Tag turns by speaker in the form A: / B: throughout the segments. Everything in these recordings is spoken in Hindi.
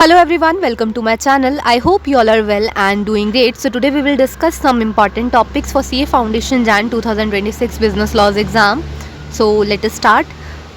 A: Hello everyone, welcome to my channel. I hope you all are well and doing great. So today we will discuss some important topics for CA Foundation Jan 2026 Business Laws exam. So let us start.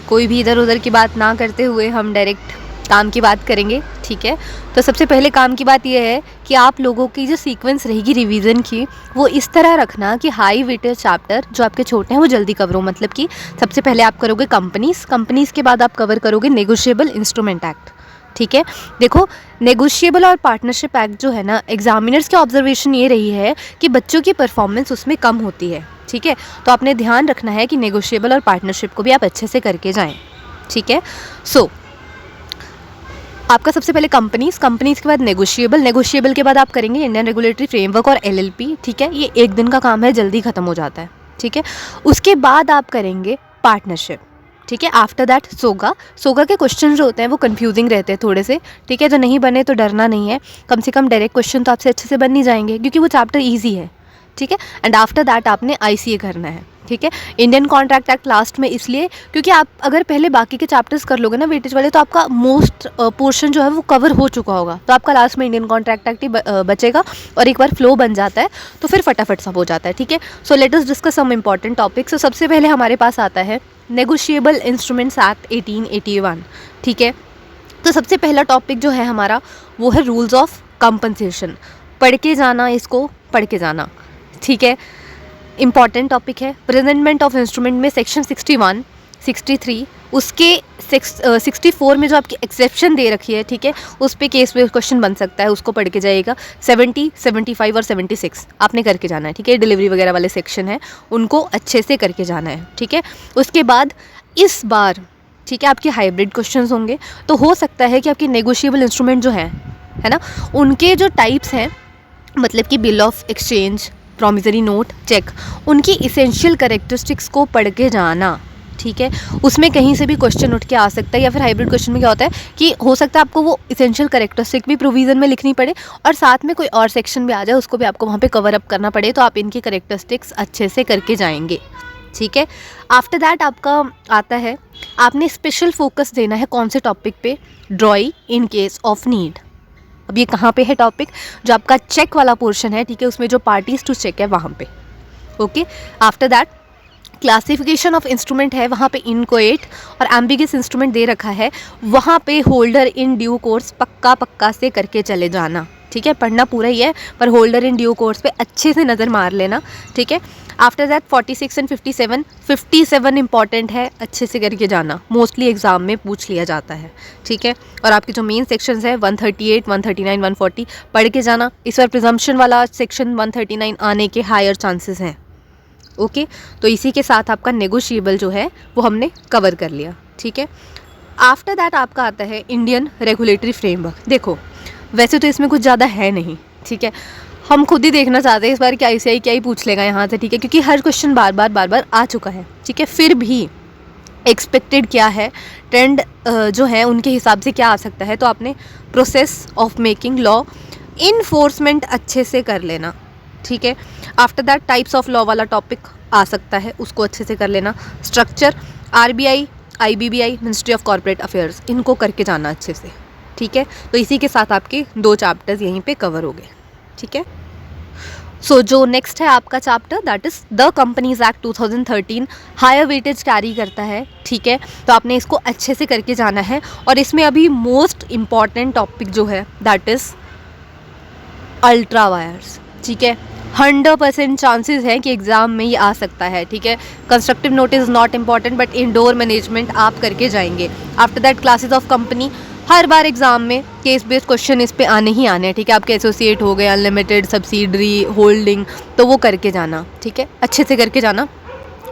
A: कोई भी इधर उधर की बात ना करते हुए हम डायरेक्ट काम की बात करेंगे, ठीक है। तो सबसे पहले काम की बात यह है कि आप लोगों की जो सीक्वेंस रहेगी रिवीजन की वो इस तरह रखना कि हाई वेटेज चैप्टर जो आपके छोटे हैं वो जल्दी कवर हो। मतलब कि सबसे पहले आप करोगे कंपनीज़ के बाद आप कवर करोगे नेगोशिएबल इंस्ट्रूमेंट एक्ट, ठीक है। देखो, नेगोशिएबल और पार्टनरशिप एक्ट जो है ना, एग्जामिनर्स की ऑब्जर्वेशन ये रही है कि बच्चों की परफॉर्मेंस उसमें कम होती है, ठीक है। तो आपने ध्यान रखना है कि नेगोशिएबल और पार्टनरशिप को भी आप अच्छे से करके जाएं, ठीक है। सो आपका सबसे पहले कंपनीज़ के बाद नेगोशिएबल के बाद आप करेंगे इंडियन रेगुलेटरी फ्रेमवर्क और LLP, ठीक है। ये एक दिन का काम है, जल्दी ख़त्म हो जाता है, ठीक है। उसके बाद आप करेंगे पार्टनरशिप, ठीक है। आफ्टर दैट सोगा के क्वेश्चन जो होते हैं वो कंफ्यूजिंग रहते हैं थोड़े से, ठीक है। जो नहीं बने तो डरना नहीं है, कम से कम डायरेक्ट क्वेश्चन तो आपसे अच्छे से बन नहीं जाएंगे क्योंकि वो चैप्टर ईजी है, ठीक है। एंड आफ्टर दैट आपने ICA करना है, ठीक है। इंडियन कॉन्ट्रैक्ट एक्ट लास्ट में इसलिए क्योंकि आप अगर पहले बाकी के चैप्टर्स कर लोगे ना वेटेज वाले तो आपका मोस्ट पोर्शन जो है वो कवर हो चुका होगा, तो आपका लास्ट में इंडियन कॉन्ट्रैक्ट एक्ट ही बचेगा और एक बार फ्लो बन जाता है तो फिर फटाफट सब हो जाता है, ठीक है। So let us discuss some important topics. तो सबसे पहले हमारे पास आता है नेगोशिएबल इंस्ट्रूमेंट्स एक्ट 1881, ठीक है। तो सबसे पहला टॉपिक जो है हमारा वो है रूल्स ऑफ कंपनसेशन। पढ़ के जाना, इसको पढ़ के जाना, ठीक है। इम्पॉर्टेंट टॉपिक है। प्रेजेंटमेंट ऑफ इंस्ट्रूमेंट में सेक्शन 61, 63 उसके 64 में जो आपकी एक्सेप्शन दे रखी है, ठीक है, उस पे केस में क्वेश्चन बन सकता है, उसको पढ़ के जाइएगा। 70, 75 और 76 आपने करके जाना है, ठीक है। डिलीवरी वगैरह वाले सेक्शन है उनको अच्छे से करके जाना है, ठीक है। उसके बाद इस बार, ठीक है, आपके हाइब्रिड क्वेश्चंस होंगे, तो हो सकता है कि आपकी नेगोशिएबल इंस्ट्रूमेंट जो है ना, उनके जो टाइप्स हैं, मतलब कि bill of exchange, promissory note, cheque, उनकी इसेंशियल कैरेक्टरिस्टिक्स को पढ़ के जाना, ठीक है। उसमें कहीं से भी क्वेश्चन उठ के आ सकता है, या फिर हाइब्रिड क्वेश्चन में क्या होता है कि हो सकता है आपको वो इसेंशियल कैरेक्टरिस्टिक भी प्रोविज़न में लिखनी पड़े और साथ में कोई और सेक्शन भी आ जाए, उसको भी आपको वहाँ पे कवर अप करना पड़े, तो आप इनकी कैरेक्टरिस्टिक्स अच्छे से करके जाएंगे, ठीक है। आफ्टर दैट आपका आता है, आपने स्पेशल फोकस देना है कौन से टॉपिक पे, drawing in case of need. अब ये कहाँ पे है टॉपिक, जो आपका चेक वाला पोर्शन है, ठीक है, उसमें जो पार्टीज टू चेक है वहाँ पे, okay. After that classification of instrument है, वहाँ पे इनकोएट और एम्बिगस इंस्ट्रूमेंट दे रखा है, वहाँ पे होल्डर इन ड्यू कोर्स पक्का से करके चले जाना, ठीक है। पढ़ना पूरा ही है पर होल्डर इन ड्यू कोर्स पे अच्छे से नज़र मार लेना, ठीक है। आफ्टर दैट 46 एंड 57 इंपॉर्टेंट है, अच्छे से करके जाना, मोस्टली एग्जाम में पूछ लिया जाता है, ठीक है। और आपके जो मेन सेक्शंस है 138, 139, 140 पढ़ के जाना। इस बार प्रिजम्पशन वाला सेक्शन 139 आने के हायर चांसेस हैं, ओके। तो इसी के साथ आपका नेगोशिएबल जो है वो हमने कवर कर लिया, ठीक है। आफ्टर दैट आपका आता है इंडियन रेगुलेटरी फ्रेमवर्क। देखो, वैसे तो इसमें कुछ ज़्यादा है नहीं, ठीक है, हम खुद ही देखना चाहते हैं इस बार कि ICI क्या ही पूछ लेगा यहाँ से, ठीक है, क्योंकि हर क्वेश्चन बार बार आ चुका है, ठीक है। फिर भी एक्सपेक्टेड क्या है, ट्रेंड जो है उनके हिसाब से क्या आ सकता है, तो आपने process of making law, enforcement अच्छे से कर लेना, ठीक है। After that types of law वाला टॉपिक आ सकता है, उसको अच्छे से कर लेना। Structure, RBI, IBBI, ministry of corporate affairs, इनको करके जाना अच्छे से, ठीक है। तो इसी के साथ आपके 2 चैप्टर्स यहीं पे कवर हो गए, ठीक है। सो जो नेक्स्ट है आपका chapter that is the companies act 2013, higher weightage carry करता है, ठीक है। तो आपने इसको अच्छे से करके जाना है और इसमें अभी मोस्ट इम्पॉर्टेंट टॉपिक जो है दैट इज़ अल्ट्रा वायर्स, ठीक है। 100% चांसेस है कि एग्ज़ाम में ये आ सकता है, ठीक है। Constructive notice not important but indoor management आप करके जाएंगे। After that classes of company, her bar exam में केस बेस्ड क्वेश्चन इस पे आने ही आने हैं, ठीक है। आपके एसोसिएट हो गए, अनलिमिटेड, सब्सिडरी, होल्डिंग, तो वो करके जाना, ठीक है, अच्छे से करके जाना।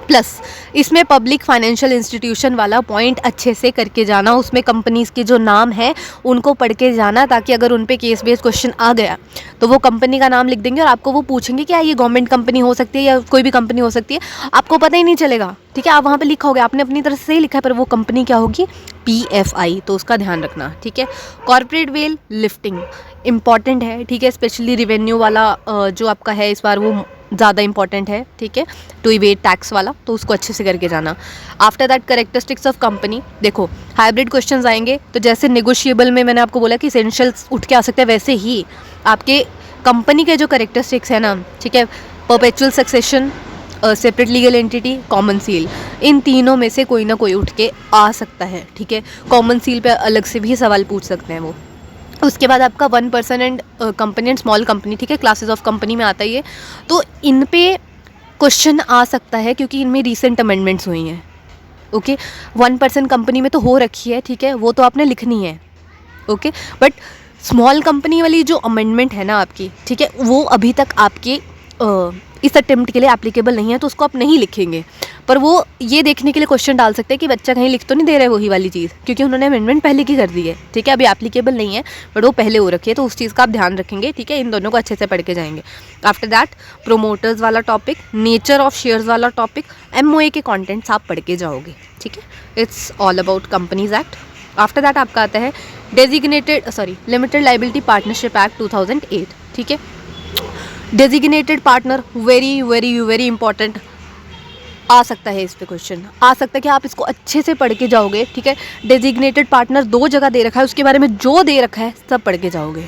A: प्लस इसमें पब्लिक फाइनेंशियल इंस्टीट्यूशन वाला पॉइंट अच्छे से करके जाना, उसमें कंपनीज़ के जो नाम है उनको पढ़ के जाना, ताकि अगर उन पे केस बेस्ड क्वेश्चन आ गया तो वो कंपनी का नाम लिख देंगे और आपको वो पूछेंगे क्या ये गवर्नमेंट कंपनी हो सकती है या कोई भी कंपनी हो सकती है, आपको पता ही नहीं चलेगा, ठीक है। आप वहाँ पे लिखा होगा, आपने अपनी तरफ से ही लिखा है, पर वो कंपनी क्या होगी, PFI, तो उसका ध्यान रखना, ठीक है। कॉर्पोरेट वेल लिफ्टिंग इंपॉर्टेंट है, ठीक है, स्पेशली रिवेन्यू वाला जो आपका है इस बार वो ज़्यादा इंपॉर्टेंट है, ठीक है, टू इवेट टैक्स वाला, तो उसको अच्छे से करके जाना। After that characteristics of company, देखो हाइब्रिड क्वेश्चंस आएंगे, तो जैसे नेगोशिएबल में मैंने आपको बोला कि एसेंशियल्स उठ के आ सकते हैं, वैसे ही आपके कंपनी के जो कैरेक्टरिस्टिक्स है ना, ठीक है, perpetual succession, separate legal entity, common seal, इन तीनों में से कोई ना कोई उठ के आ सकता है, ठीक है। कॉमन सील पे अलग से भी सवाल पूछ सकते हैं वो। उसके बाद आपका 1% and company and small company, ठीक है, क्लासेस ऑफ कंपनी में आता है ये, तो इन पे क्वेश्चन आ सकता है क्योंकि इनमें रिसेंट अमेंडमेंट्स हुई हैं। ओके, 1% कंपनी में तो हो रखी है, ठीक है, वो तो आपने लिखनी है। ओके, बट स्मॉल कंपनी वाली जो अमेंडमेंट है ना आपकी, ठीक है, वो अभी तक आपके इस अटेम्प्ट के लिए एप्लीकेबल नहीं है, तो उसको आप नहीं लिखेंगे। पर वो ये देखने के लिए क्वेश्चन डाल सकते हैं कि बच्चा कहीं लिख तो नहीं दे रहा है वही वाली चीज़, क्योंकि उन्होंने अमेंडमेंट पहले की कर दी है, ठीक है, अभी एप्लीकेबल नहीं है, बट वो पहले हो रखी है, तो उस चीज़ का आप ध्यान रखेंगे, ठीक है। इन दोनों को अच्छे से पढ़ के जाएंगे। आफ्टर दैट प्रोमोटर्स वाला टॉपिक, नेचर ऑफ शेयर्स वाला टॉपिक, MOA के कॉन्टेंट्स आप पढ़ के जाओगे, ठीक है। It's all about companies act. After that आपका आता है लिमिटेड लाइबिलिटी पार्टनरशिप एक्ट 2008, ठीक है। Designated partner, very very very important, आ सकता है इस पे क्वेश्चन, आ सकता है कि आप इसको अच्छे से पढ़ के जाओगे, ठीक है। डेजिग्नेटेड पार्टनर 2 जगह दे रखा है, उसके बारे में जो दे रखा है सब पढ़ के जाओगे।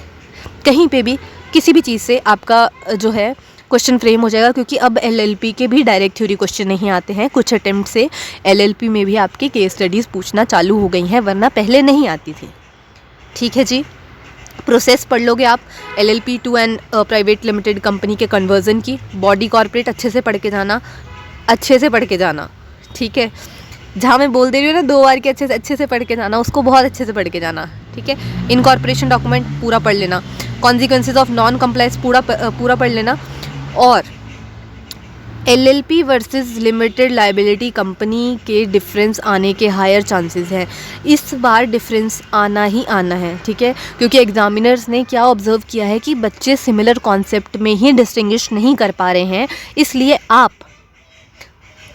A: कहीं पे भी किसी भी चीज़ से आपका जो है क्वेश्चन फ्रेम हो जाएगा, क्योंकि अब LLP के भी डायरेक्ट थ्योरी क्वेश्चन नहीं आते हैं। कुछ अटेम्प्ट से LLP में भी आपकी केस स्टडीज़ पूछना चालू हो गई हैं, वरना पहले नहीं आती थी, ठीक है जी। प्रोसेस पढ़ लोगे आप LLP to and private limited company के कन्वर्जन की। बॉडी कॉर्पोरेट अच्छे से पढ़ के जाना, अच्छे से पढ़ के जाना, ठीक है। जहाँ मैं बोल दे रही हूँ ना 2 बार के अच्छे से पढ़ के जाना, उसको बहुत अच्छे से पढ़ के जाना, ठीक है। इनकॉर्पोरेशन डॉक्यूमेंट पूरा पढ़ लेना, कॉन्सिक्वेंसेज ऑफ नॉन कंप्लायंस पूरा पढ़ लेना, और LLP versus limited liability company के डिफरेंस आने के हायर चांसेस हैं। इस बार डिफरेंस आना ही आना है, ठीक है, क्योंकि एग्जामिनर्स ने क्या ऑब्जर्व किया है कि बच्चे सिमिलर कॉन्सेप्ट में ही डिस्टिंग्विश नहीं कर पा रहे हैं, इसलिए आप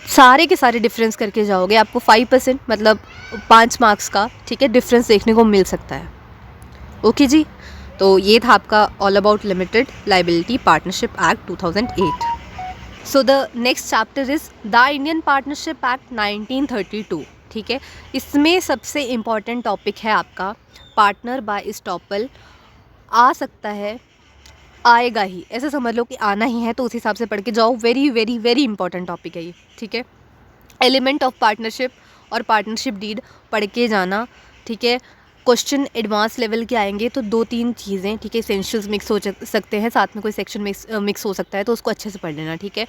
A: सारे के सारे डिफरेंस करके जाओगे, आपको 5% मतलब 5 मार्क्स का, ठीक है, डिफरेंस देखने को मिल सकता है। ओके जी, तो ये था आपका all about limited liability partnership act 2008। So the next chapter is the Indian partnership act 1932, ठीक है। इसमें सबसे इम्पॉर्टेंट टॉपिक है आपका पार्टनर बाय एस्टॉपल। आ सकता है, आएगा ही, ऐसे समझ लो कि आना ही है, तो उस हिसाब से पढ़ के जाओ। Very very very important topic है ये, ठीक है। एलिमेंट ऑफ पार्टनरशिप और पार्टनरशिप डीड पढ़ के जाना, ठीक है। क्वेश्चन एडवांस लेवल के आएंगे तो 2-3 चीज़ें, ठीक है, एसेंशियल्स मिक्स हो सकते हैं, साथ में कोई सेक्शन मिक्स हो सकता है, तो उसको अच्छे से पढ़ लेना, ठीक है।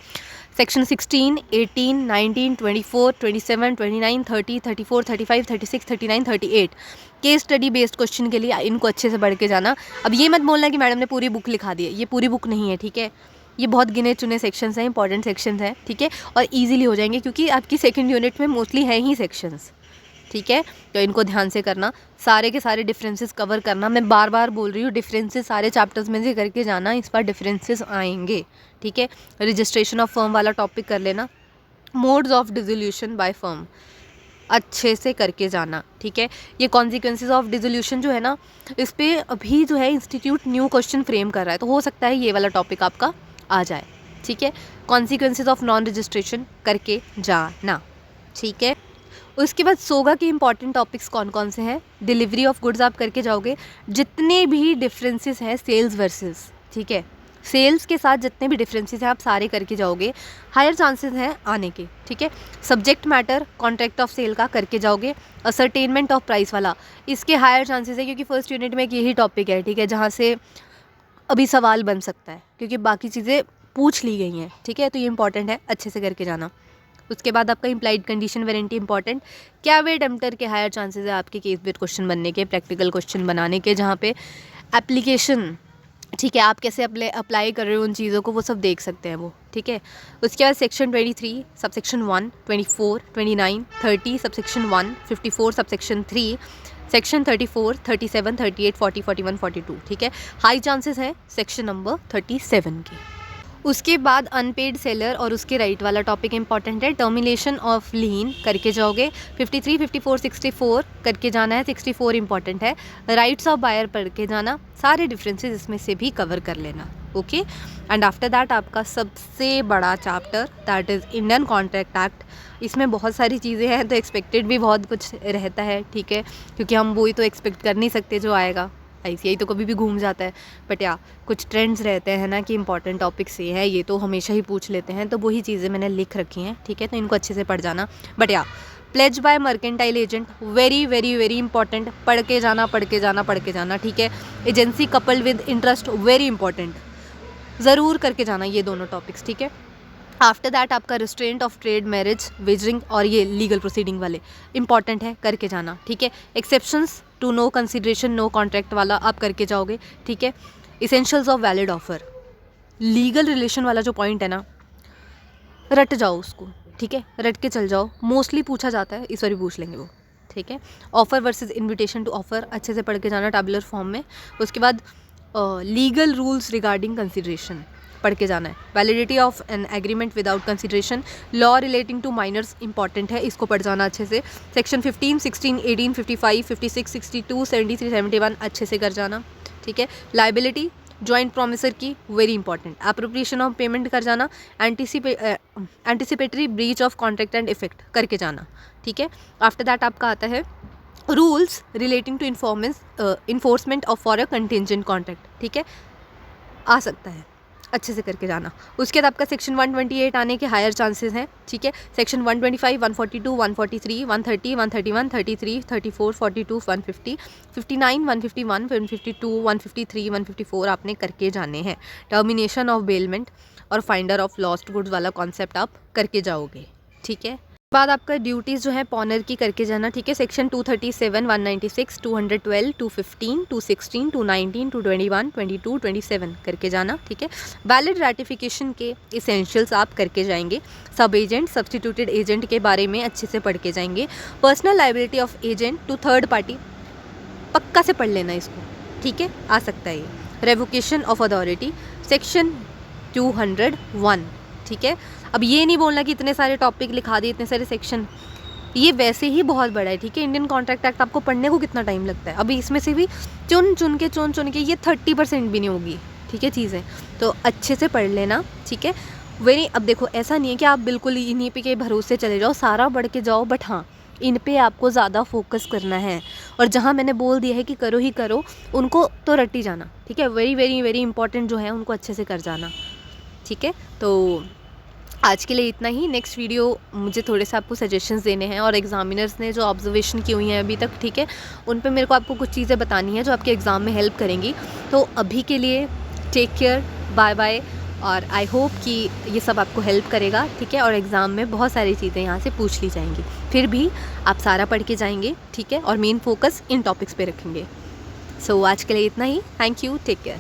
A: Section 16, 18, 19, 24, 27, 29, 30, 34, 35, 36, 39, 38 case study based question के लिए इनको अच्छे से पढ़ के जाना। अब ये मत बोलना कि मैडम ने पूरी बुक लिखा दी है, ये पूरी बुक नहीं है, ठीक है। ये बहुत गिने चुने सेक्शंस हैं, इंपॉर्टेंट सेक्शंस हैं, ठीक है, और इजीली हो जाएंगे क्योंकि आपकी सेकंड यूनिट में मोस्टली हैं ही सेक्शंस, ठीक है। तो इनको ध्यान से करना, सारे के सारे डिफरेंसेस कवर करना। मैं बार बार बोल रही हूँ, डिफरेंसेस सारे चैप्टर्स में से करके जाना, इस बार डिफरेंसेस आएंगे, ठीक है। रजिस्ट्रेशन ऑफ फर्म वाला टॉपिक कर लेना, modes of dissolution by firm अच्छे से करके जाना, ठीक है। ये कॉन्सिक्वेंसेज ऑफ डिसोल्यूशन जो है ना, इस पर अभी जो है इंस्टीट्यूट न्यू क्वेश्चन फ्रेम कर रहा है, तो हो सकता है ये वाला टॉपिक आपका आ जाए, ठीक है। कॉन्सिक्वेंसेज ऑफ नॉन रजिस्ट्रेशन करके जाना, ठीक है। उसके बाद सोगा के इंपॉर्टेंट टॉपिक्स कौन कौन से हैं। डिलीवरी ऑफ गुड्स आप करके जाओगे, जितने भी डिफरेंसेस हैं सेल्स वर्सेस, ठीक है, सेल्स के साथ जितने भी डिफरेंसेस हैं आप सारे करके जाओगे, हायर चांसेस हैं आने के, ठीक है। Subject matter contract of sale का करके जाओगे। असरटेनमेंट ऑफ प्राइस वाला, इसके हायर चांसेस है क्योंकि फर्स्ट यूनिट में एक यही टॉपिक है, ठीक है, जहाँ से अभी सवाल बन सकता है क्योंकि बाकी चीज़ें पूछ ली गई हैं, ठीक है, तो ये इंपॉर्टेंट है, अच्छे से करके जाना। उसके बाद आपका इम्प्लाइड कंडीशन वारंटी इंपॉर्टेंट, क्या वे अटेम्प्टर के हायर चांसेस है आपके केस बेस्ड क्वेश्चन बनने के, प्रैक्टिकल क्वेश्चन बनाने के, जहाँ पे एप्लीकेशन, ठीक है, आप कैसे अप्लाई कर रहे हो उन चीज़ों को, वो सब देख सकते हैं वो, ठीक है। उसके बाद section 23 subsection 1, 24, 29, 30 subsection 1, 54 subsection 3, section 34, 37, 38, 40, 41, 42, ठीक है। हाई चांसेस हैं सेक्शन नंबर 37 के। उसके बाद अनपेड सेलर और उसके राइट वाला टॉपिक इंपॉर्टेंट है। टर्मिनेशन ऑफ लीन करके जाओगे, 53, 54, 64 करके जाना है, 64 इंपॉर्टेंट है। राइट्स ऑफ बायर पढ़ के जाना, सारे डिफरेंसेस इसमें से भी कवर कर लेना। ओके। एंड आफ्टर दैट आपका सबसे बड़ा chapter that is Indian contract act. इसमें बहुत सारी चीज़ें हैं तो एक्सपेक्टेड भी बहुत कुछ रहता है, ठीक है, क्योंकि हम वही तो एक्सपेक्ट कर नहीं सकते जो आएगा। ICAI तो कभी भी घूम जाता है, बट या कुछ ट्रेंड्स रहते हैं ना कि इंपॉर्टेंट टॉपिक्स ये है, ये तो हमेशा ही पूछ लेते हैं, तो वही चीज़ें मैंने लिख रखी हैं, ठीक है, तो इनको अच्छे से पढ़ जाना। बट या pledge by mercantile agent, very very very important, पढ़ के जाना पढ़ के जाना पढ़ के जाना, ठीक है। Agency coupled with interest, very important, ज़रूर करके जाना ये दोनों टॉपिक्स, ठीक है। आफ्टर दैट आपका restraint of trade, marriage, wagering और ये लीगल प्रोसीडिंग वाले इंपॉर्टेंट है, करके जाना, ठीक है। Exceptions to no consideration no contract वाला आप करके जाओगे, ठीक है। Essentials of valid offer, legal relation वाला जो पॉइंट है ना, रट जाओ उसको, ठीक है, रट के चल जाओ, मोस्टली पूछा जाता है, इस बार भी पूछ लेंगे वो, ठीक है। Offer versus invitation to offer अच्छे से पढ़ के जाना टैबुलर फॉर्म में। उसके बाद लीगल रूल्स रिगार्डिंग कंसिडरेशन पढ़ के जाना है। Validity of an agreement without consideration, law relating to miners important है, इसको पढ़ जाना अच्छे से। सेक्शन 15, 16, 18, 55, 56, 62, 73, 71 अच्छे से कर जाना, ठीक है। लाइबिलिटी जॉइंट प्रोमिसर की, very important. Appropriation of payment कर जाना। Anticipatory breach of contract and effect करके जाना, ठीक है। आफ्टर दैट आपका आता है rules relating to enforcement of for a contingent contract, ठीक है, आ सकता है, अच्छे से करके जाना। उसके बाद आपका सेक्शन 128 आने के हायर चांसेस हैं, ठीक है। सेक्शन 125, 142, 143, 130, 131, 33, 34, 42, 150, 59, 151, 152, 153, 154 आपने करके जाने हैं। टर्मिनेशन ऑफ बेलमेंट और फाइंडर ऑफ लॉस्ट गुड्स वाला कॉन्सेप्ट आप करके जाओगे, ठीक है। बाद आपका ड्यूटीज़ जो है पॉनर की करके जाना, ठीक है। सेक्शन 237, 196, 212, 215, 216, 219, 221, 22, 27 करके जाना, ठीक है। वैलिड रैटिफिकेशन के इसेंशियल्स आप करके जाएंगे। सब एजेंट, सब्सटीट्यूटेड एजेंट के बारे में अच्छे से पढ़ के जाएंगे। Personal liability of agent to third party पक्का से पढ़ लेना इसको, ठीक है, आ सकता है ये। रेवोकेशन ऑफ अथॉरिटी सेक्शन 201, ठीक है। अब ये नहीं बोलना कि इतने सारे टॉपिक लिखा दिए, इतने सारे सेक्शन, ये वैसे ही बहुत बड़ा है, ठीक है। इंडियन कॉन्ट्रैक्ट एक्ट आपको पढ़ने को कितना टाइम लगता है, अभी इसमें से भी चुन चुन के ये 30% भी नहीं होगी, ठीक है, चीज़ें तो अच्छे से पढ़ लेना, ठीक है। वेरी, अब देखो ऐसा नहीं है कि आप बिल्कुल इन्हीं पे के भरोसे चले जाओ, सारा बढ़ के जाओ, बट हाँ इन पे आपको ज़्यादा फोकस करना है, और जहाँ मैंने बोल दिया है कि करो ही करो उनको तो रट ही जाना, ठीक है। वेरी वेरी वेरी इंपॉर्टेंट जो है उनको अच्छे से कर जाना, ठीक है। तो आज के लिए इतना ही। नेक्स्ट वीडियो मुझे थोड़े से आपको सजेशंस देने हैं, और एग्जामिनर्स ने जो ऑब्जर्वेशन की हुई हैं अभी तक, ठीक है, उन पे मेरे को आपको कुछ चीज़ें बतानी है जो आपके एग्ज़ाम में हेल्प करेंगी। तो अभी के लिए टेक केयर, बाय बाय, और आई होप कि ये सब आपको हेल्प करेगा, ठीक है। और एग्ज़ाम में बहुत सारी चीज़ें यहाँ से पूछ ली जाएंगी, फिर भी आप सारा पढ़ के जाएंगे, ठीक है, और मेन फोकस इन टॉपिक्स पे रखेंगे। सो आज के लिए इतना ही। Thank you, take care.